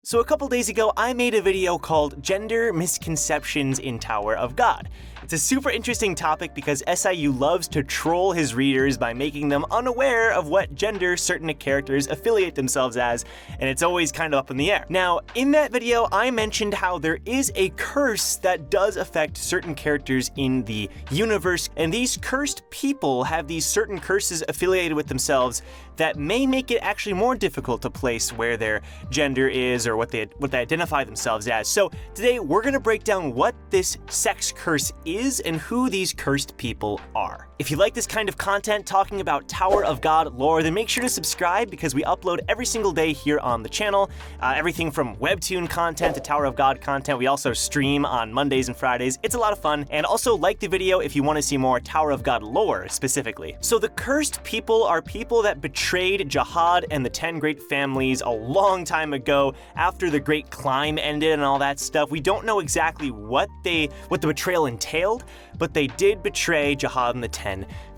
So a couple days ago, I made a video called Gender Misconceptions in Tower of God. It's a super interesting topic because SIU loves to troll his readers by making them unaware of what gender certain characters affiliate themselves as, and it's always kind of up in the air. Now, in that video, I mentioned how there is a curse that does affect certain characters in the universe, and these cursed people have these certain curses affiliated with themselves that may make it actually more difficult to place where their gender is or what they identify themselves as. So today we're gonna break down what this sex curse is and who these cursed people are. If you like this kind of content talking about Tower of God lore, then make sure to subscribe because we upload every single day here on the channel. Everything from webtoon content to Tower of God content. We also stream on Mondays and Fridays. It's a lot of fun. And also like the video if you want to see more Tower of God lore specifically. So the cursed people are people that betrayed Jihad and the 10 great families a long time ago after the Great Climb ended and all that stuff. We don't know exactly what the betrayal entailed, but they did betray Jihad and the 10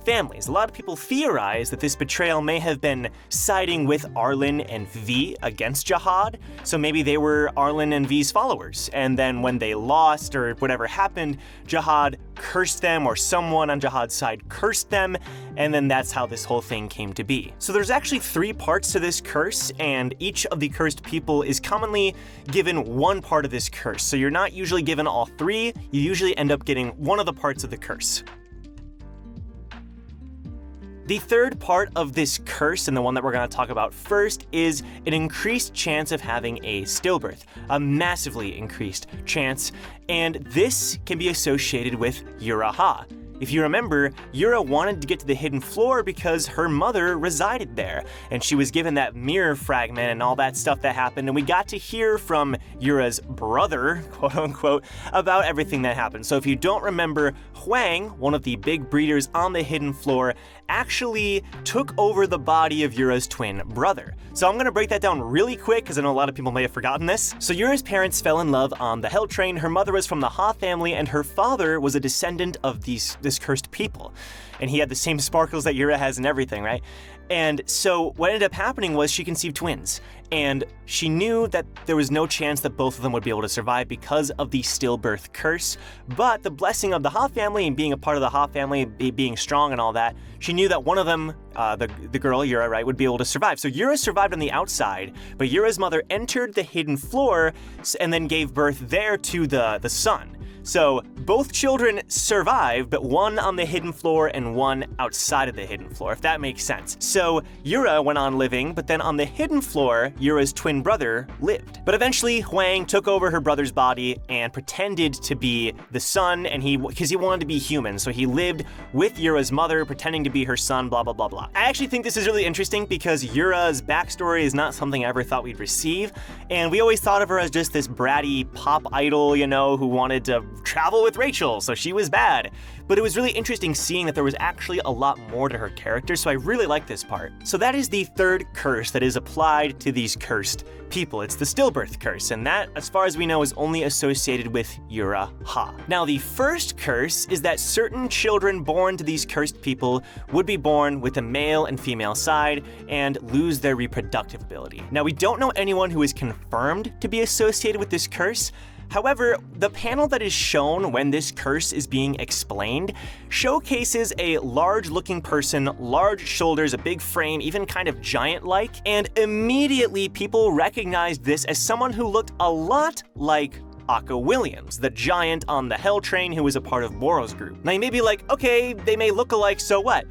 families. A lot of people theorize that this betrayal may have been siding with Arlen and V against Jihad, so maybe they were Arlen and V's followers, and then when they lost or whatever happened, Jihad cursed them, or someone on Jihad's side cursed them, and then that's how this whole thing came to be. So there's actually 3 parts to this curse, and each of the cursed people is commonly given one part of this curse. So you're not usually given all 3, you usually end up getting one of the parts of the curse. The third part of this curse, and the one that we're going to talk about first, is an increased chance of having a stillbirth, a massively increased chance, and this can be associated with Yura Ha. If you remember, Yura wanted to get to the hidden floor because her mother resided there, and she was given that mirror fragment and all that stuff that happened, and we got to hear from Yura's brother, quote unquote, about everything that happened. So if you don't remember, Huang, one of the big breeders on the hidden floor, actually took over the body of Yura's twin brother. So I'm gonna break that down really quick because I know a lot of people may have forgotten this. So Yura's parents fell in love on the Hell Train. Her mother was from the Ha family and her father was a descendant of this cursed people. And he had the same sparkles that Yura has and everything, right? And so what ended up happening was she conceived twins, and she knew that there was no chance that both of them would be able to survive because of the stillbirth curse, but the blessing of the Ha family and being a part of the Ha family, being strong and all that, she knew that one of them, the girl, Yura, right, would be able to survive. So Yura survived on the outside, but Yura's mother entered the hidden floor and then gave birth there to the son. So both children survived, but one on the hidden floor and one outside of the hidden floor, if that makes sense. So Yura went on living, but then on the hidden floor, Yura's twin brother lived. But eventually, Huang took over her brother's body and pretended to be the son, and because he wanted to be human, so he lived with Yura's mother, pretending to be her son, blah, blah, blah, blah. I actually think this is really interesting because Yura's backstory is not something I ever thought we'd receive, and we always thought of her as just this bratty pop idol, you know, who wanted to travel with Rachel, so she was bad. But it was really interesting seeing that there was actually a lot more to her character, so I really like this part. So that is the third curse that is applied to these cursed people. It's the stillbirth curse, and that, as far as we know, is only associated with Yura Ha. Now, the first curse is that certain children born to these cursed people would be born with a male and female side and lose their reproductive ability. Now, we don't know anyone who is confirmed to be associated with this curse. However, the panel that is shown when this curse is being explained showcases a large-looking person, large shoulders, a big frame, even kind of giant-like, and immediately people recognized this as someone who looked a lot like Akka Williams, the giant on the Hell Train who was a part of Boro's group. Now you may be like, okay, they may look alike, so what?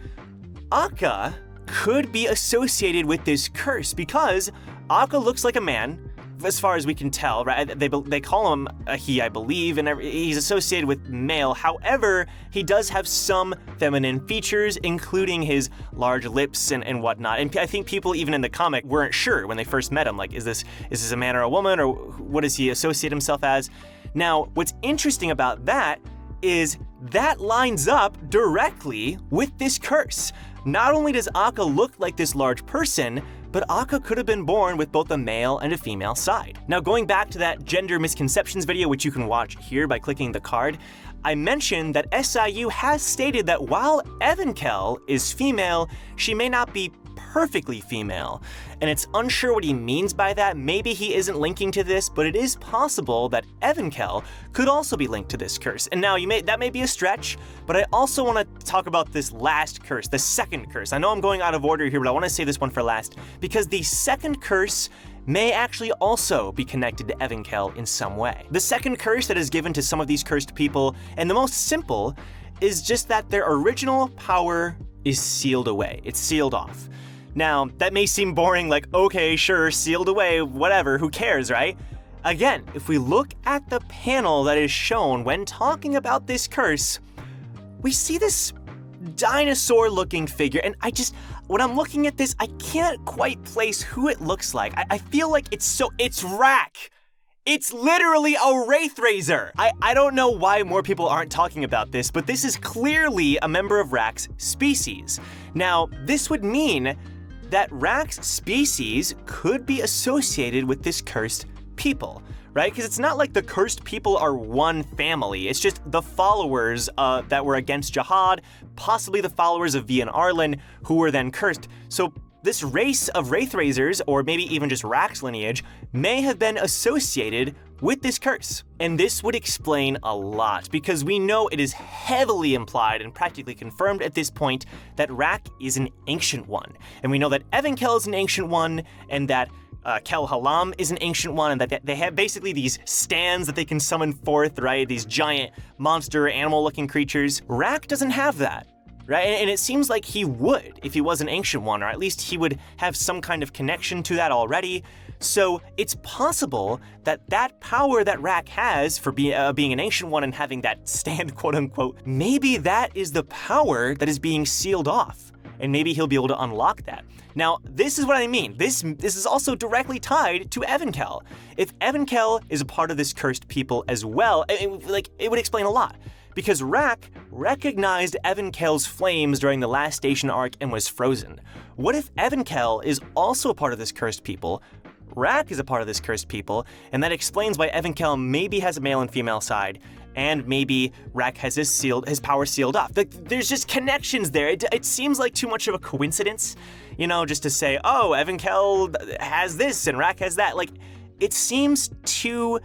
Akka could be associated with this curse because Akka looks like a man, as far as we can tell, right? They call him a he, I believe, and he's associated with male. However, he does have some feminine features, including his large lips and whatnot. And I think people, even in the comic, weren't sure when they first met him. Like, is this a man or a woman, or what does he associate himself as? Now, what's interesting about that is that lines up directly with this curse. Not only does Akka look like this large person, but Akka could have been born with both a male and a female side. Now, going back to that gender misconceptions video, which you can watch here by clicking the card, I mentioned that SIU has stated that while Evankel is female, she may not be perfectly female. And it's unsure what he means by that. Maybe he isn't linking to this, but it is possible that Evenkel could also be linked to this curse. And now that may be a stretch, but I also want to talk about this last curse, the second curse. I know I'm going out of order here, but I want to say this one for last, because the second curse may actually also be connected to Evenkel in some way. The second curse that is given to some of these cursed people, and the most simple, is just that their original power is sealed away. It's sealed off. Now, that may seem boring, like, okay, sure, sealed away, whatever, who cares, right? Again, if we look at the panel that is shown when talking about this curse, we see this dinosaur-looking figure, and when I'm looking at this, I can't quite place who it looks like. I feel like it's Rak! It's literally a Wraithraiser! I don't know why more people aren't talking about this, but this is clearly a member of Rak's species. Now, this would mean that Rak's species could be associated with this cursed people, right? Because it's not like the cursed people are one family. It's just the followers that were against Jihad, possibly the followers of V and Arlen, who were then cursed. So this race of Wraithraisers, or maybe even just Rak's lineage, may have been associated with this curse. And this would explain a lot, because we know it is heavily implied and practically confirmed at this point that Rak is an Ancient One. And we know that Evenkel is an Ancient One, and that Kel Halam is an Ancient One, and that they have basically these stands that they can summon forth, right? These giant monster animal-looking creatures. Rak doesn't have that, right? And it seems like he would if he was an Ancient One, or at least he would have some kind of connection to that already. So it's possible that that power that Rak has for being an Ancient One and having that stand, quote unquote, maybe that is the power that is being sealed off, and maybe he'll be able to unlock that. Now, this is what I mean. This is also directly tied to Evenkel. If Evenkel is a part of this cursed people as well, it would explain a lot. Because Rak recognized Evenkel's flames during the last station arc and was frozen. What if Evenkel is also a part of this cursed people, Rak is a part of this cursed people, and that explains why Evenkel maybe has a male and female side, and maybe Rak has his power sealed off. There's just connections there. It seems like too much of a coincidence, just to say, oh, Evenkel has this and Rak has that. Like, it seems too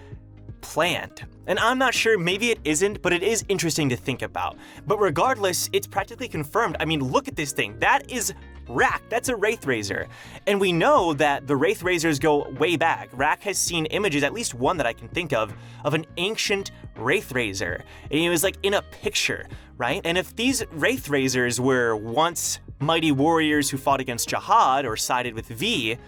planned. And I'm not sure, maybe it isn't, but it is interesting to think about. But regardless, it's practically confirmed. I mean, look at this thing. That is Rak. That's a Wraithraiser. And we know that the Wraithraisers go way back. Rak has seen images, at least one that I can think of an ancient Wraithraiser. And it was like in a picture, right? And if these Wraithraisers were once mighty warriors who fought against Jihad or sided with V,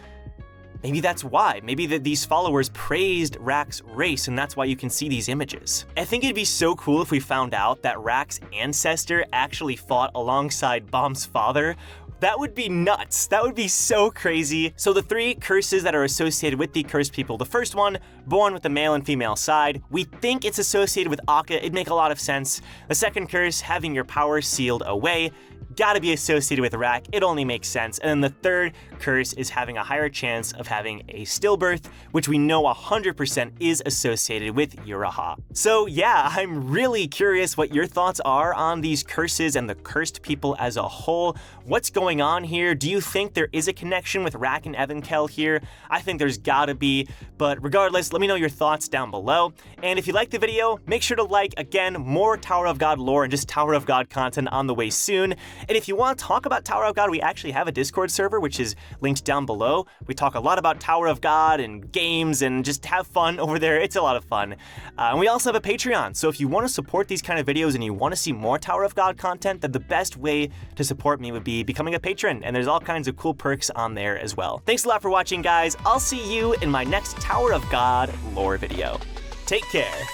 maybe that's why. Maybe these followers praised Rak's race, and that's why you can see these images. I think it'd be so cool if we found out that Rak's ancestor actually fought alongside Bomb's father. That would be nuts. That would be so crazy. So the three curses that are associated with the cursed people. The first one, born with the male and female side. We think it's associated with Akka. It'd make a lot of sense. The second curse, having your power sealed away. Gotta be associated with Rak. It only makes sense. And then the third curse is having a higher chance of having a stillbirth, which we know 100% is associated with Yura Ha. So yeah, I'm really curious what your thoughts are on these curses and the cursed people as a whole. What's going on here? Do you think there is a connection with Rak and Evenkel here? I think there's gotta be, but regardless, let me know your thoughts down below. And if you liked the video, make sure to like. Again, more Tower of God lore and just Tower of God content on the way soon. And if you want to talk about Tower of God, we actually have a Discord server, which is linked down below. We talk a lot about Tower of God and games and just have fun over there. It's a lot of fun. And we also have a Patreon. So if you want to support these kind of videos and you want to see more Tower of God content, then the best way to support me would be becoming a patron. And there's all kinds of cool perks on there as well. Thanks a lot for watching, guys. I'll see you in my next Tower of God lore video. Take care.